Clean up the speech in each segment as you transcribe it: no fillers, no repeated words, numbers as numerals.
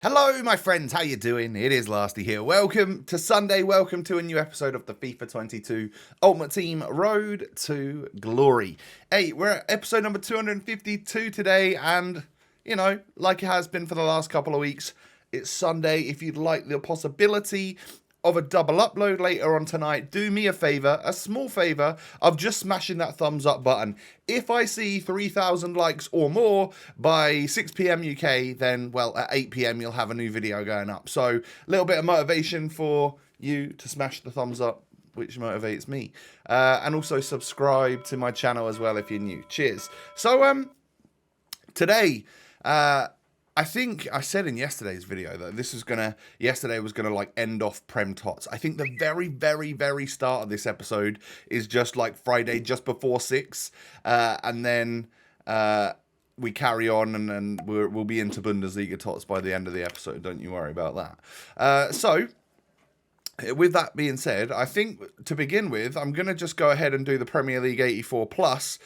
Hello, my friends. How you doing? It is Lasty here. Welcome to Sunday. Welcome to a new episode of the FIFA 22 Ultimate Team Road to Glory. Hey, we're at episode number 252 today, and like it has been for the last couple of weeks, it's Sunday. If you'd like the possibility of a double upload later on tonight, do me a favor, a small favor, of just smashing that thumbs up button. If I see 3,000 likes or more by 6 p.m. UK, then, well, at 8 p.m. you'll have a new video going up. So, a little bit of motivation for you to smash the thumbs up, which motivates me. And also subscribe to my channel as well if you're new. Cheers. So, today, I think I said in yesterday's video that yesterday was gonna like end off Prem Tots. I think the very start of this episode is just like Friday just before 6, and then we carry on and we'll be into Bundesliga Tots by the end of the episode. Don't you worry about that. So with that being said, I think to begin with, I'm gonna just go ahead and do the Premier League 84 plus.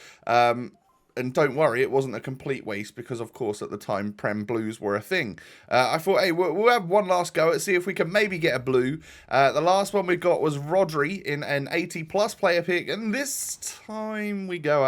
And don't worry, it wasn't a complete waste because, of course, at the time, Prem Blues were a thing. I thought, hey, we'll have one last go at see if we can maybe get a blue. The last one we got was Rodri in an 80-plus player pick, and this time we bow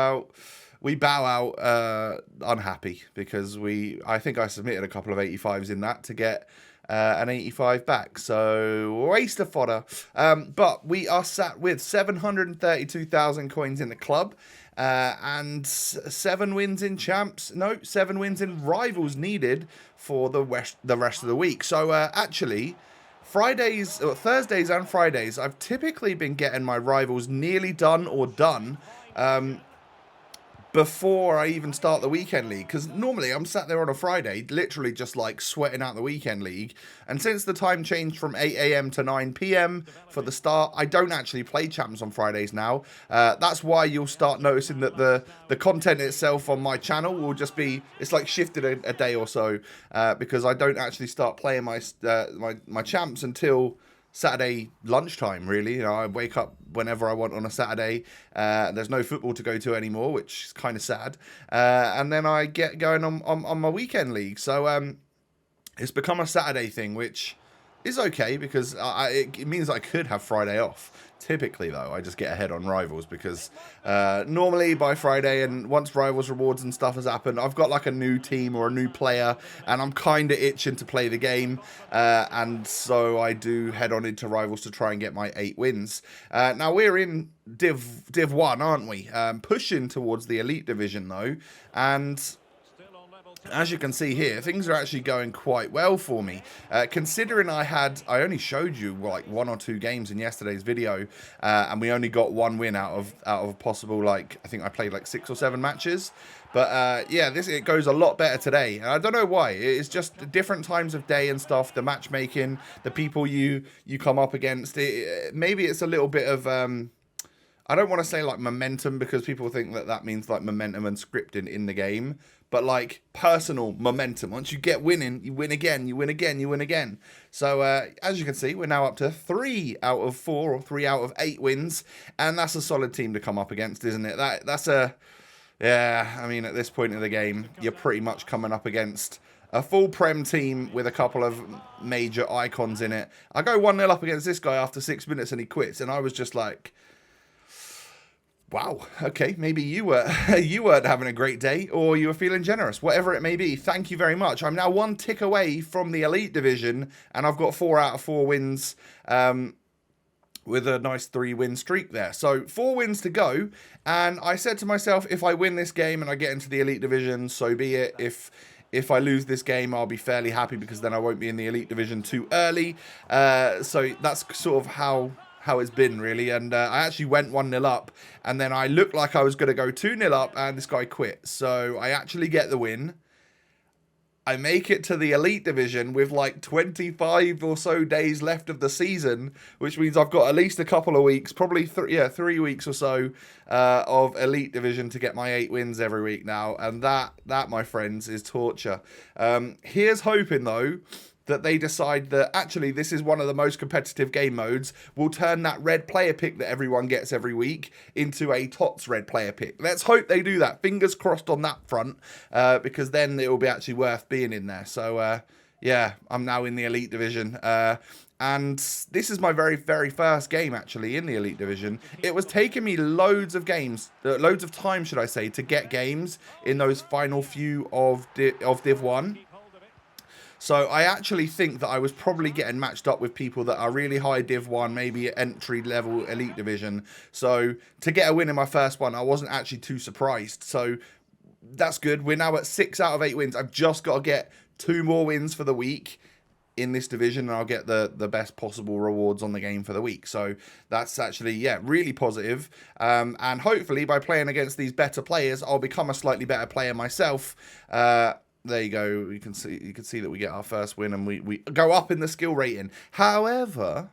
out unhappy because I think I submitted a couple of 85s in that to get an 85 back, so waste of fodder. But we are sat with 732,000 coins in the club. And 7 wins in champs. No, 7 wins in rivals needed for the rest of the week. So actually, Thursdays and Fridays, I've typically been getting my rivals nearly done or done before I even start the weekend league, because normally I'm sat there on a Friday literally just like sweating out the weekend league, and since the time changed from 8 a.m. to 9 p.m. for the start, I don't actually play champs on Fridays now. That's why you'll start noticing that the content itself on my channel will just be, it's like shifted a day or so, because I don't actually start playing my champs until Saturday lunchtime, really. I wake up whenever I want on a Saturday. There's no football to go to anymore, which is kind of sad. And then I get going on my weekend league. So it's become a Saturday thing, which is okay because it means I could have Friday off. Typically, though, I just get ahead on rivals because normally by Friday, and once rivals rewards and stuff has happened, I've got like a new team or a new player, and I'm kind of itching to play the game, and so I do head on into rivals to try and get my 8 wins. Now we're in Div 1, aren't we? Pushing towards the Elite Division though, and as you can see here, things are actually going quite well for me. Considering I only showed you like 1 or 2 games in yesterday's video, and we only got 1 win out of a possible, like, I think I played like 6 or 7 matches. But yeah, it goes a lot better today, and I don't know why. It's just different times of day and stuff. The matchmaking, the people you come up against. Maybe it's a little bit of I don't want to say like momentum, because people think that means like momentum and scripting in the game, but like personal momentum. Once you get winning, you win again, you win again, you win again. So as you can see, we're now up to 3 out of 4 or 3 out of 8 wins, and that's a solid team to come up against, isn't it? Yeah, I mean, at this point in the game, you're pretty much coming up against a full Prem team with a couple of major icons in it. I go 1-0 up against this guy after 6 minutes and he quits, and I was just like, wow, okay, maybe you weren't having a great day, or you were feeling generous, whatever it may be. Thank you very much. I'm now 1 tick away from the Elite Division, and I've got 4 out of 4 wins, with a nice 3-win streak there. So 4 wins to go, and I said to myself, if I win this game and I get into the Elite Division, so be it. If I lose this game, I'll be fairly happy, because then I won't be in the Elite Division too early. So that's sort of how it's been, really. And I actually went 1-0 up, and then I looked like I was going to go 2-0 up, and this guy quit. So I actually get the win. I make it to the Elite Division with like 25 or so days left of the season, which means I've got at least a couple of weeks, probably 3 weeks or so of Elite Division to get my 8 wins every week now. And that, my friends, is torture. Here's hoping, though, that they decide that actually this is one of the most competitive game modes. We'll turn that red player pick that everyone gets every week into a TOTS red player pick. Let's hope they do that. Fingers crossed on that front, because then it will be actually worth being in there. So Yeah, I'm now in the Elite Division. And this is my very, very first game, actually, in the Elite Division. It was taking me loads of games, loads of time, should I say, to get games in those final few of Div 1. So I actually think that I was probably getting matched up with people that are really high Div 1, maybe entry level Elite Division. So to get a win in my first one, I wasn't actually too surprised. So that's good. We're now at 6 out of 8 wins. I've just got to get 2 more wins for the week in this division, and I'll get the best possible rewards on the game for the week. So that's actually, yeah, really positive. And hopefully by playing against these better players, I'll become a slightly better player myself. There you go. You can see that we get our first win, and we go up in the skill rating. However,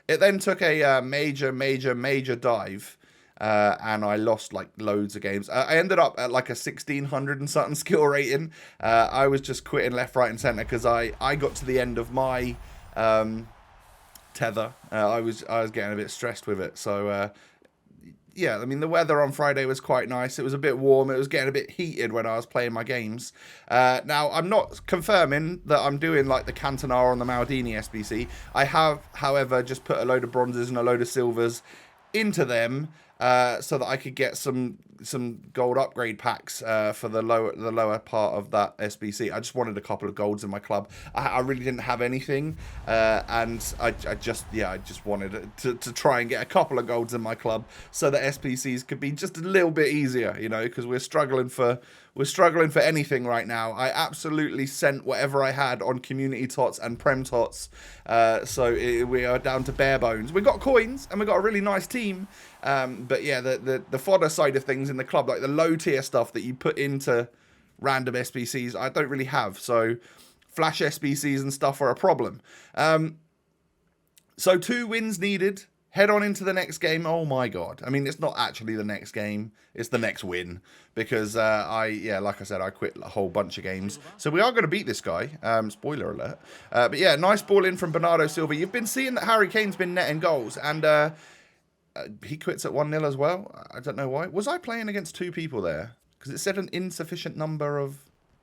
it then took a major dive. And I lost like loads of games. I ended up at like a 1600 and something skill rating. I was just quitting left, right, and center because I got to the end of my tether. I was getting a bit stressed with it. So yeah, I mean the weather on Friday was quite nice. It was a bit warm. It was getting a bit heated when I was playing my games. Now I'm not confirming that I'm doing like the Cantona on the Maldini SBC. I have, however, just put a load of bronzes and a load of silvers into them. So that I could get some gold upgrade packs for the lower part of that SBC. I just wanted a couple of golds in my club. I really didn't have anything, and I just wanted to try and get a couple of golds in my club so that SBCs could be just a little bit easier, you know, because we're struggling for anything right now. I absolutely sent whatever I had on community tots and prem tots, so we are down to bare bones. We got coins and we got a really nice team. But yeah, the fodder side of things in the club, like the low tier stuff that you put into random SBCs, I don't really have. So flash SBCs and stuff are a problem. So 2 wins needed. Head on into the next game. Oh my god. I mean, it's not actually the next game. It's the next win. Because, like I said, I quit a whole bunch of games. So we are going to beat this guy. Spoiler alert. But yeah, nice ball in from Bernardo Silva. You've been seeing that Harry Kane's been netting goals. And he quits at 1-0 as well. I don't know why. Was I playing against 2 people there? Because it said an insufficient number of...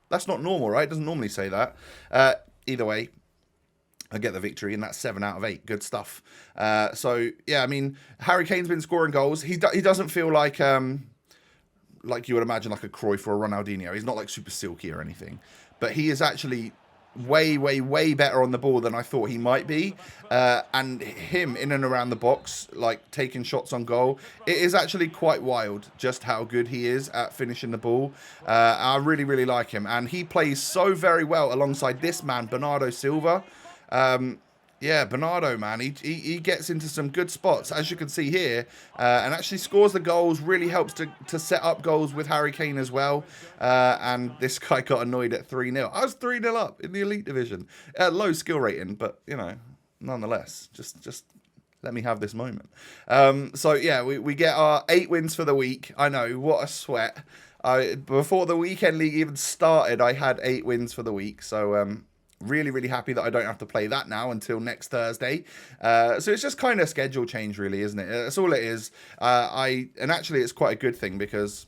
That's not normal, right? It doesn't normally say that. Either way, I get the victory, and that's 7 out of 8. Good stuff. So, yeah, I mean, Harry Kane's been scoring goals. He doesn't feel like you would imagine like a Cruyff or a Ronaldinho. He's not like super silky or anything. But he is actually way better on the ball than I thought he might be, and him in and around the box, like taking shots on goal, it is actually quite wild just how good he is at finishing the ball. I really like him, and he plays so very well alongside this man Bernardo Silva. Yeah, Bernardo, man, he gets into some good spots, as you can see here, and actually scores the goals, really helps to set up goals with Harry Kane as well, and this guy got annoyed at 3-0. I was 3-0 up in the Elite Division. Low skill rating, but, you know, nonetheless, just let me have this moment. So, yeah, we get our 8 wins for the week. I know, what a sweat. Before the weekend league even started, I had 8 wins for the week, so... Really happy that I don't have to play that now until next Thursday. So it's just kind of schedule change, really, isn't it? That's all it is. And actually, it's quite a good thing because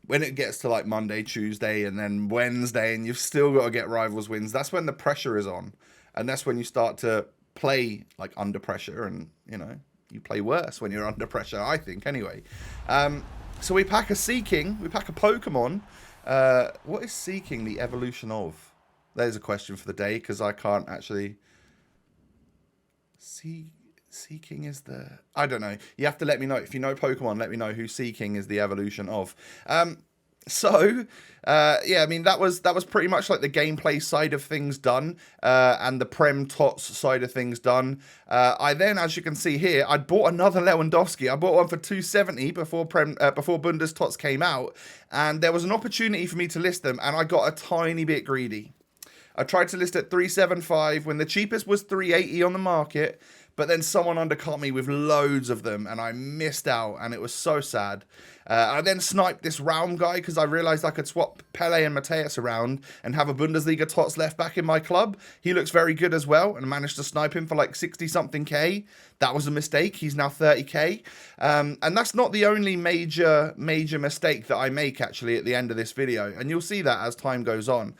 when it gets to like Monday, Tuesday, and then Wednesday, and you've still got to get rivals wins, that's when the pressure is on, and that's when you start to play like under pressure, and you know you play worse when you're under pressure. I think anyway. So we pack a Sea King, we pack a Pokemon. What is Sea King the evolution of? There's a question for the day, because I can't actually... Sea King is the... I don't know. You have to let me know. If you know Pokemon, let me know who Sea King is the evolution of. Yeah, I mean, that was pretty much like the gameplay side of things done, and the Prem Tots side of things done. I then, as you can see here, I bought another Lewandowski. I bought one for 270 before Bundes Tots came out, and there was an opportunity for me to list them, and I got a tiny bit greedy. I tried to list at 375 when the cheapest was 380 on the market, but then someone undercut me with loads of them, and I missed out, and it was so sad. I then sniped this Raum guy because I realized I could swap Pele and Mateus around and have a Bundesliga Tots left back in my club. He looks very good as well, and I managed to snipe him for like 60-something K. That was a mistake. He's now 30K. And that's not the only major mistake that I make, actually, at the end of this video, and you'll see that as time goes on.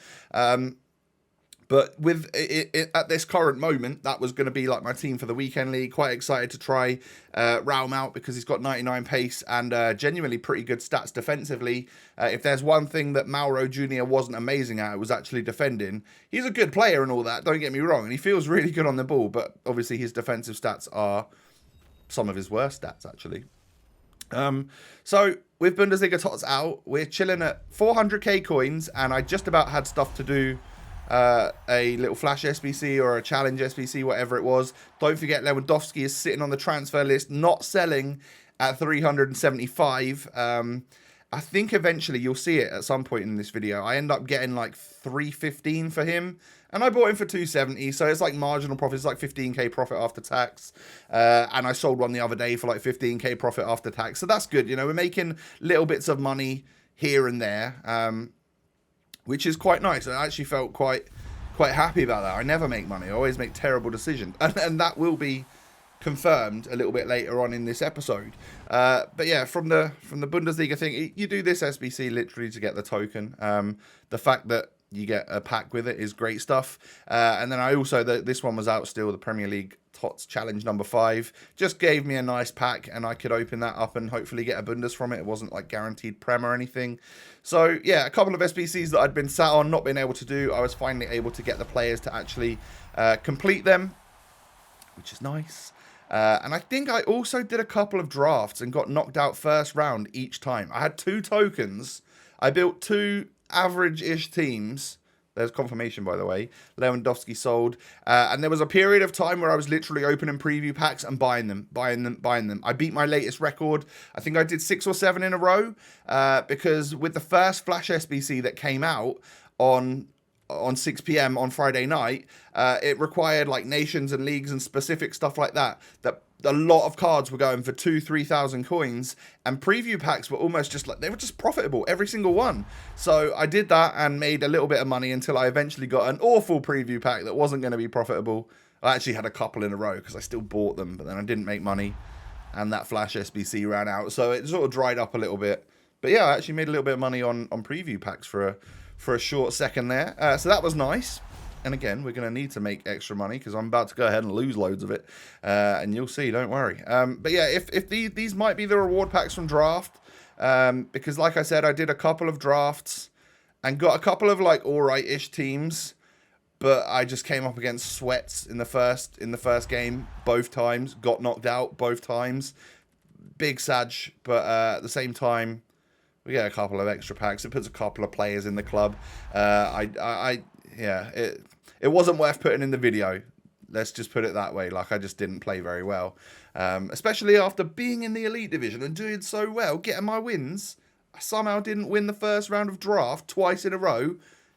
But with it, at this current moment, that was going to be like my team for the weekend league. Quite excited to try Raum out because he's got 99 pace and genuinely pretty good stats defensively. If there's one thing that Mauro Jr. wasn't amazing at, it was actually defending. He's a good player and all that, don't get me wrong, and he feels really good on the ball, but obviously his defensive stats are some of his worst stats, actually. So with Bundesliga TOTS out, we're chilling at 400k coins, and I just about had stuff to do a little flash SBC or a challenge SBC, whatever it was. Don't forget Lewandowski is sitting on the transfer list, not selling at 375. I think eventually you'll see it at some point in this video. I end up getting like 315 for him, and I bought him for 270, so it's like marginal profit. It's like 15k profit after tax, and I sold one the other day for like 15k profit after tax, so that's good. You know, we're making little bits of money here and there, which is quite nice. I actually felt quite happy about that. I never make money. I always make terrible decisions, and that will be confirmed a little bit later on in this episode. But yeah, from the Bundesliga thing, you do this SBC literally to get the token. The fact that you get a pack with it is great stuff. And then I also, this one was out still, the Premier League TOTS Challenge number 5. Just gave me a nice pack, and I could open that up and hopefully get a Bundes from it. It wasn't like guaranteed Prem or anything. So yeah, a couple of SBCs that I'd been sat on, not been able to do. I was finally able to get the players to actually complete them, which is nice. And I think I also did a couple of drafts and got knocked out first round each time. I had 2 tokens. I built 2 average-ish teams. There's confirmation, by the way. Lewandowski sold. And there was a period of time where I was literally opening preview packs and buying them. I beat my latest record. I think I did 6 or 7 in a row. Because with the first Flash SBC that came out on 6 p.m. on Friday night, it required like nations and leagues and specific stuff like that a lot of cards were going for 2,000-3,000 coins, and preview packs were almost just like, they were just profitable, every single one. So I did that and made a little bit of money until I eventually got an awful preview pack that wasn't going to be profitable. I actually had a couple in a row because I still bought them, but then I didn't make money, and that Flash SBC ran out, so it sort of dried up a little bit. But yeah, I actually made a little bit of money on preview packs for a short second there. So that was nice. And again, we're going to need to make extra money because I'm about to go ahead and lose loads of it. And you'll see, don't worry. But yeah, if these might be the reward packs from draft. Because like I said, I did a couple of drafts and got a couple of like alright-ish teams. But I just came up against sweats in the first game both times. Got knocked out both times. Big Sag, but at the same time, we get a couple of extra packs. It puts a couple of players in the club. Yeah, it wasn't worth putting in the video. Let's just put it that way. Like, I just didn't play very well. Especially after being in the Elite Division and doing so well, getting my wins. I somehow didn't win the first round of draft twice in a row.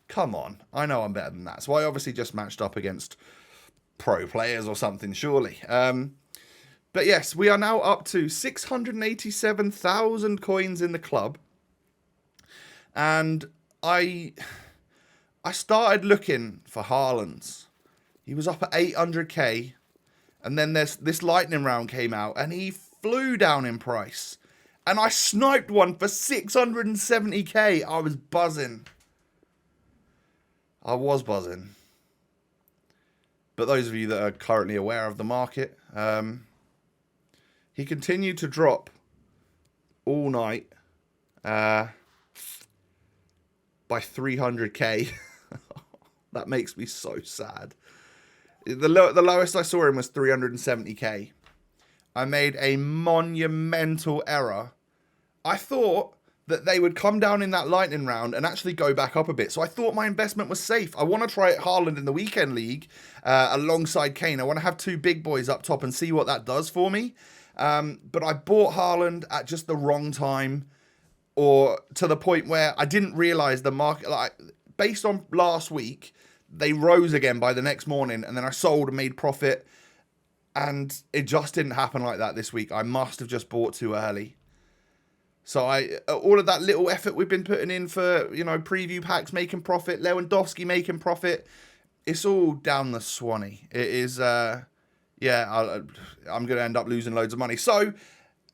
Come on. I know I'm better than that. So I obviously just matched up against pro players or something, surely. But yes, we are now up to 687,000 coins in the club. And I started looking for Haaland's. He was up at 800k, and then this lightning round came out, and he flew down in price. And I sniped one for 670k. I was buzzing. I was buzzing. But those of you that are currently aware of the market, he continued to drop all night by 300k. That makes me so sad. The lowest I saw him was 370k. I made a monumental error. I thought that they would come down in that lightning round and actually go back up a bit. So I thought my investment was safe. I want to try Haaland in the weekend league alongside Kane. I want to have 2 big boys up top and see what that does for me. But I bought Haaland at just the wrong time, or to the point where I didn't realize the market, like, based on last week, they rose again by the next morning, and then I sold and made profit, and it just didn't happen like that this week. I must have just bought too early. So all of that little effort we've been putting in for, you know, preview packs making profit, Lewandowski making profit, it's all down the Swanee. It is, yeah, I'm going to end up losing loads of money. So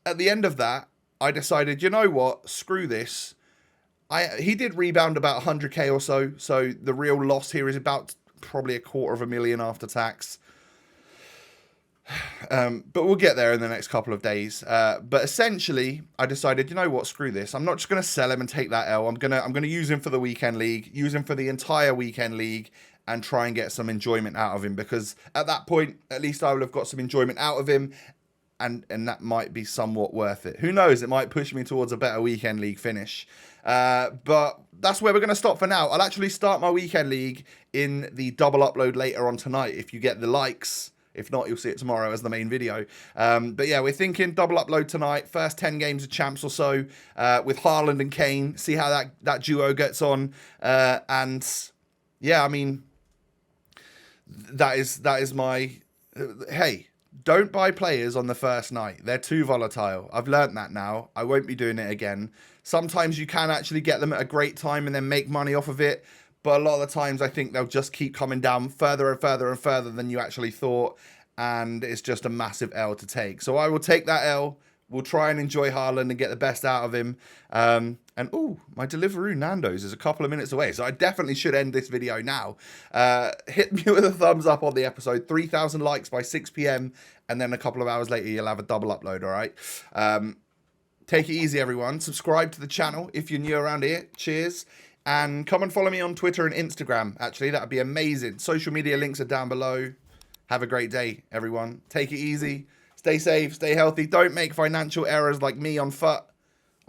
at the end of that, I decided, you know what, screw this. He did rebound about 100k or so. So the real loss here is about probably $250,000 after tax. But we'll get there in the next couple of days. But essentially, I decided, you know what, screw this. I'm not just going to sell him and take that L. I'm gonna use him for the weekend league, use him for the entire weekend league, and try and get some enjoyment out of him. Because at that point, at least I will have got some enjoyment out of him, and that might be somewhat worth it. Who knows? It might push me towards a better weekend league finish. But that's where we're going to stop for now. I'll actually start my weekend league in the double upload later on tonight if you get the likes. If not, you'll see it tomorrow as the main video. But yeah, we're thinking double upload tonight. First 10 games of champs or so with Haaland and Kane. See how that duo gets on. And yeah, I mean, that is my... Hey, don't buy players on the first night. They're too volatile. I've learned that now. I won't be doing it again. Sometimes you can actually get them at a great time and then make money off of it. But a lot of the times, I think they'll just keep coming down further and further and further than you actually thought. And it's just a massive L to take. So I will take that L. We'll try and enjoy Haaland and get the best out of him. And, ooh, my Deliveroo Nando's is a couple of minutes away. So I definitely should end this video now. Hit me with a thumbs up on the episode. 3,000 likes by 6 p.m. And then a couple of hours later, you'll have a double upload, all right? Take it easy, everyone. Subscribe to the channel if you're new around here. Cheers. And come and follow me on Twitter and Instagram. Actually, that would be amazing. Social media links are down below. Have a great day, everyone. Take it easy. Stay safe. Stay healthy. Don't make financial errors like me on FUT.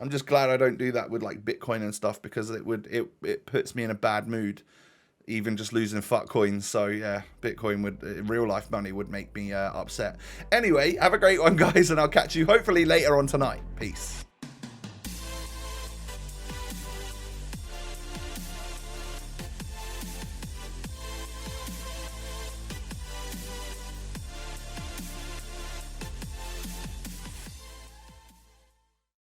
I'm just glad I don't do that with like Bitcoin and stuff because it puts me in a bad mood. Even just losing FUT coins. So yeah, Bitcoin real life money would make me upset. Anyway, have a great one, guys, and I'll catch you hopefully later on tonight. Peace.